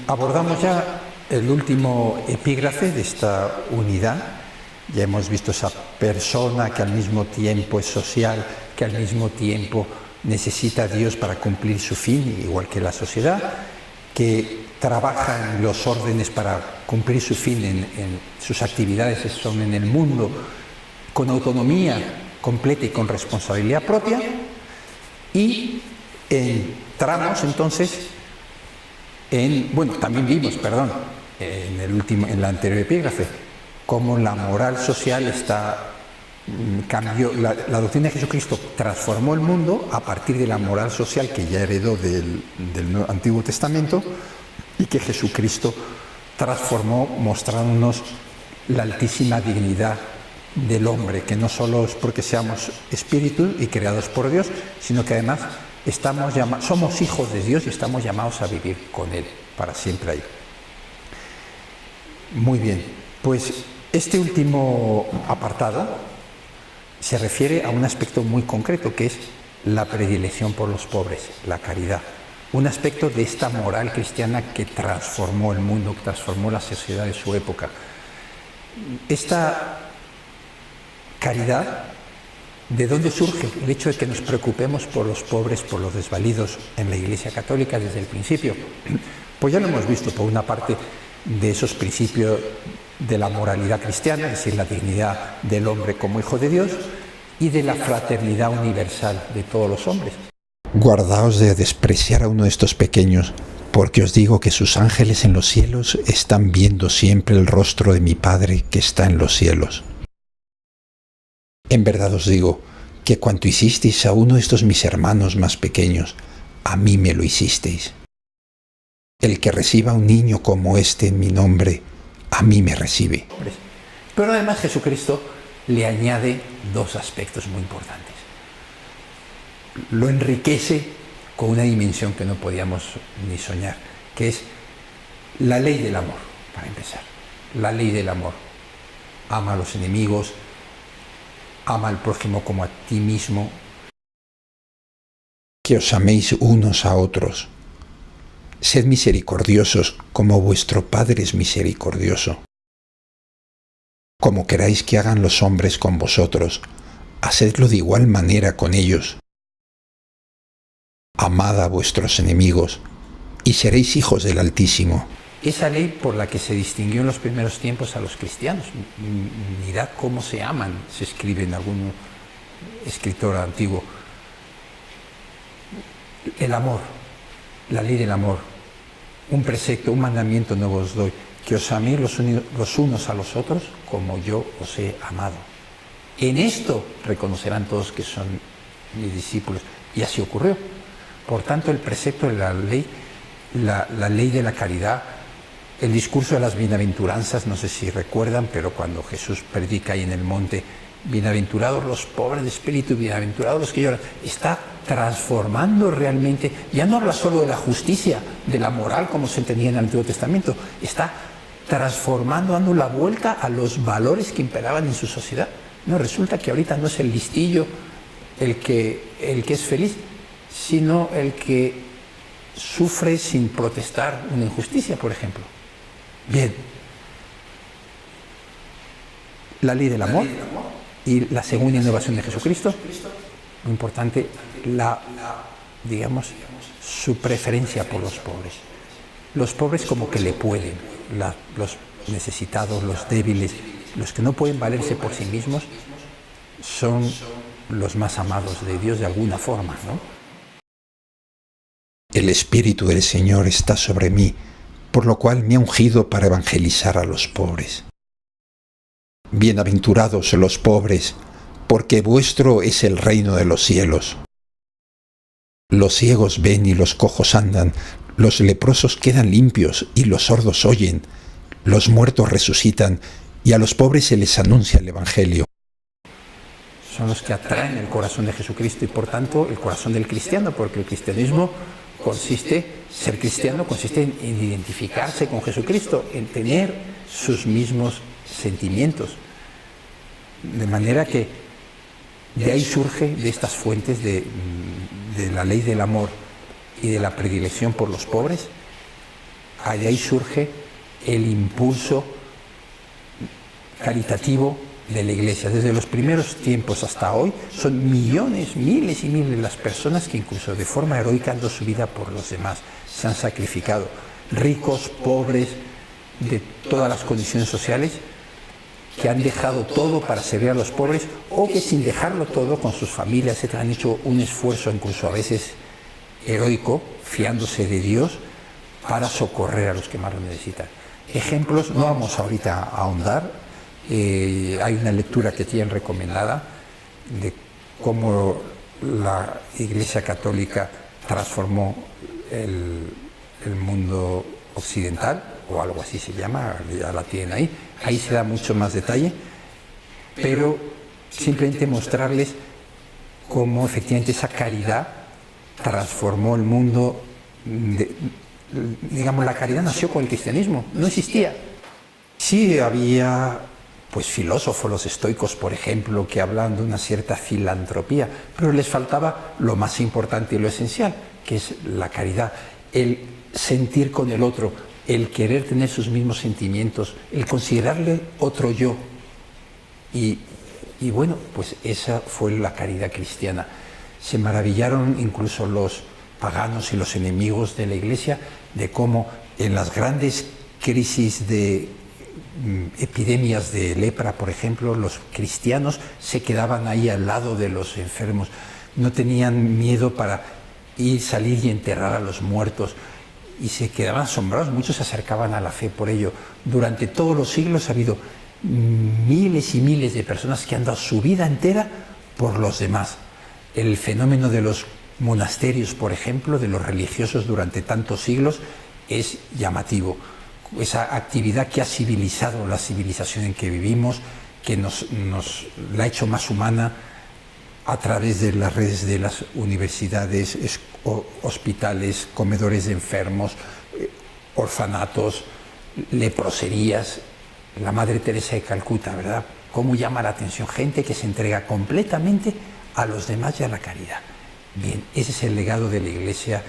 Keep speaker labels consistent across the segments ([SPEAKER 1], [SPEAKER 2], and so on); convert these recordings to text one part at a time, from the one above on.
[SPEAKER 1] Abordamos ya el último epígrafe de esta unidad. Ya hemos visto esa persona que al mismo tiempo es social, que al mismo tiempo necesita a Dios para cumplir su fin, igual que la sociedad, que trabaja en los órdenes para cumplir su fin, en sus actividades son en el mundo, con autonomía completa y con responsabilidad propia. Y entramos entonces también vimos, en la anterior epígrafe, cómo la moral social cambió, la doctrina de Jesucristo transformó el mundo a partir de la moral social que ya heredó del Antiguo Testamento y que Jesucristo transformó mostrándonos la altísima dignidad del hombre, que no solo es porque seamos espíritus y creados por Dios, sino que además somos hijos de Dios y estamos llamados a vivir con Él para siempre ahí. Muy bien, pues este último apartado se refiere a un aspecto muy concreto, que es la predilección por los pobres, la caridad. Un aspecto de esta moral cristiana que transformó el mundo, que transformó la sociedad de su época. Esta caridad, ¿de dónde surge? El hecho de que nos preocupemos por los pobres, por los desvalidos en la Iglesia Católica desde el principio. Pues ya lo hemos visto, por una parte, de esos principios de la moralidad cristiana, es decir, la dignidad del hombre como hijo de Dios, y de la fraternidad universal de todos los hombres.
[SPEAKER 2] Guardaos de despreciar a uno de estos pequeños, porque os digo que sus ángeles en los cielos están viendo siempre el rostro de mi Padre que está en los cielos. En verdad os digo que cuanto hicisteis a uno de estos mis hermanos más pequeños, a mí me lo hicisteis. El que reciba a un niño como este en mi nombre, a mí me recibe.
[SPEAKER 1] Pero además Jesucristo le añade dos aspectos muy importantes. Lo enriquece con una dimensión que no podíamos ni soñar, que es la ley del amor, para empezar. La ley del amor. Ama a los enemigos, ama al prójimo como a ti mismo.
[SPEAKER 2] Que os améis unos a otros. Sed misericordiosos como vuestro Padre es misericordioso. Como queráis que hagan los hombres con vosotros, hacedlo de igual manera con ellos. Amad a vuestros enemigos y seréis hijos del Altísimo.
[SPEAKER 1] Esa ley por la que se distinguió en los primeros tiempos a los cristianos. Mirad cómo se aman, se escribe en algún escritor antiguo. El amor, la ley del amor, un precepto, un mandamiento nuevo os doy, que os améis los unos a los otros como yo os he amado. En esto reconocerán todos que son mis discípulos. Y así ocurrió. Por tanto, el precepto de la ley, la ley de la caridad, el discurso de las bienaventuranzas, no sé si recuerdan, pero cuando Jesús predica ahí en el monte, bienaventurados los pobres de espíritu, bienaventurados los que lloran, está transformando realmente, ya no habla solo de la justicia, de la moral como se entendía en el Antiguo Testamento, está transformando, dando la vuelta a los valores que imperaban en su sociedad. No, resulta que ahorita no es el listillo el que es feliz, sino el que sufre sin protestar una injusticia, por ejemplo. Bien, la ley del amor y la segunda innovación de Jesucristo, muy importante, su preferencia por los pobres. Los pobres como que le pueden, los necesitados, los débiles, los que no pueden valerse por sí mismos, son los más amados de Dios de alguna forma, ¿no?
[SPEAKER 2] El Espíritu del Señor está sobre mí, por lo cual me ha ungido para evangelizar a los pobres. Bienaventurados los pobres, porque vuestro es el reino de los cielos. Los ciegos ven y los cojos andan, los leprosos quedan limpios y los sordos oyen, los muertos resucitan y a los pobres se les anuncia el Evangelio.
[SPEAKER 1] Son los que atraen el corazón de Jesucristo y por tanto el corazón del cristiano, porque el cristianismo ser cristiano consiste en identificarse con Jesucristo, en tener sus mismos sentimientos. De manera que de ahí surge, de estas fuentes de la ley del amor y de la predilección por los pobres, de ahí surge el impulso caritativo de la Iglesia. Desde los primeros tiempos hasta hoy son millones, miles y miles las personas que incluso de forma heroica han dado su vida por los demás, se han sacrificado, ricos, pobres, de todas las condiciones sociales, que han dejado todo para servir a los pobres, o que sin dejarlo todo con sus familias, etcétera, han hecho un esfuerzo incluso a veces heroico, fiándose de Dios, para socorrer a los que más lo necesitan. Ejemplos, no vamos ahorita a ahondar, hay una lectura que tienen recomendada de cómo la Iglesia Católica transformó el mundo occidental, o algo así se llama, ya la tienen ahí. Ahí se da mucho más detalle, pero simplemente mostrarles cómo efectivamente esa caridad transformó el mundo. Digamos, la caridad nació con el cristianismo, no existía. Sí había pues filósofos, los estoicos, por ejemplo, que hablaban de una cierta filantropía, pero les faltaba lo más importante y lo esencial, que es la caridad, el sentir con el otro, el querer tener sus mismos sentimientos, el considerarle otro yo. Y bueno, pues esa fue la caridad cristiana. Se maravillaron incluso los paganos y los enemigos de la Iglesia de cómo en las grandes crisis de epidemias de lepra, por ejemplo, los cristianos se quedaban ahí al lado de los enfermos, no tenían miedo para salir y enterrar a los muertos, y se quedaban asombrados, muchos se acercaban a la fe por ello. Durante todos los siglos ha habido miles y miles de personas que han dado su vida entera por los demás. El fenómeno de los monasterios, por ejemplo, de los religiosos durante tantos siglos, es llamativo. Esa actividad que ha civilizado la civilización en que vivimos, que nos la ha hecho más humana a través de las redes de las universidades, hospitales, comedores de enfermos, orfanatos, leproserías. La Madre Teresa de Calcuta, ¿verdad? Cómo llama la atención, gente que se entrega completamente a los demás y a la caridad. Bien, ese es el legado de la Iglesia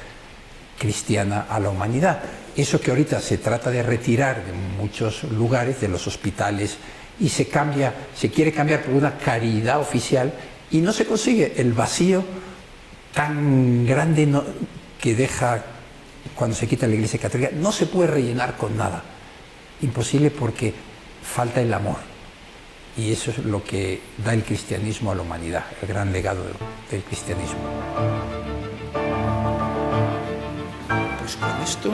[SPEAKER 1] cristiana a la humanidad. Eso que ahorita se trata de retirar de muchos lugares, de los hospitales, y se quiere cambiar por una caridad oficial, y no se consigue. El vacío tan grande que deja cuando se quita la Iglesia Católica no se puede rellenar con nada. Imposible, porque falta el amor. Y eso es lo que da el cristianismo a la humanidad, el gran legado del cristianismo. Pues con esto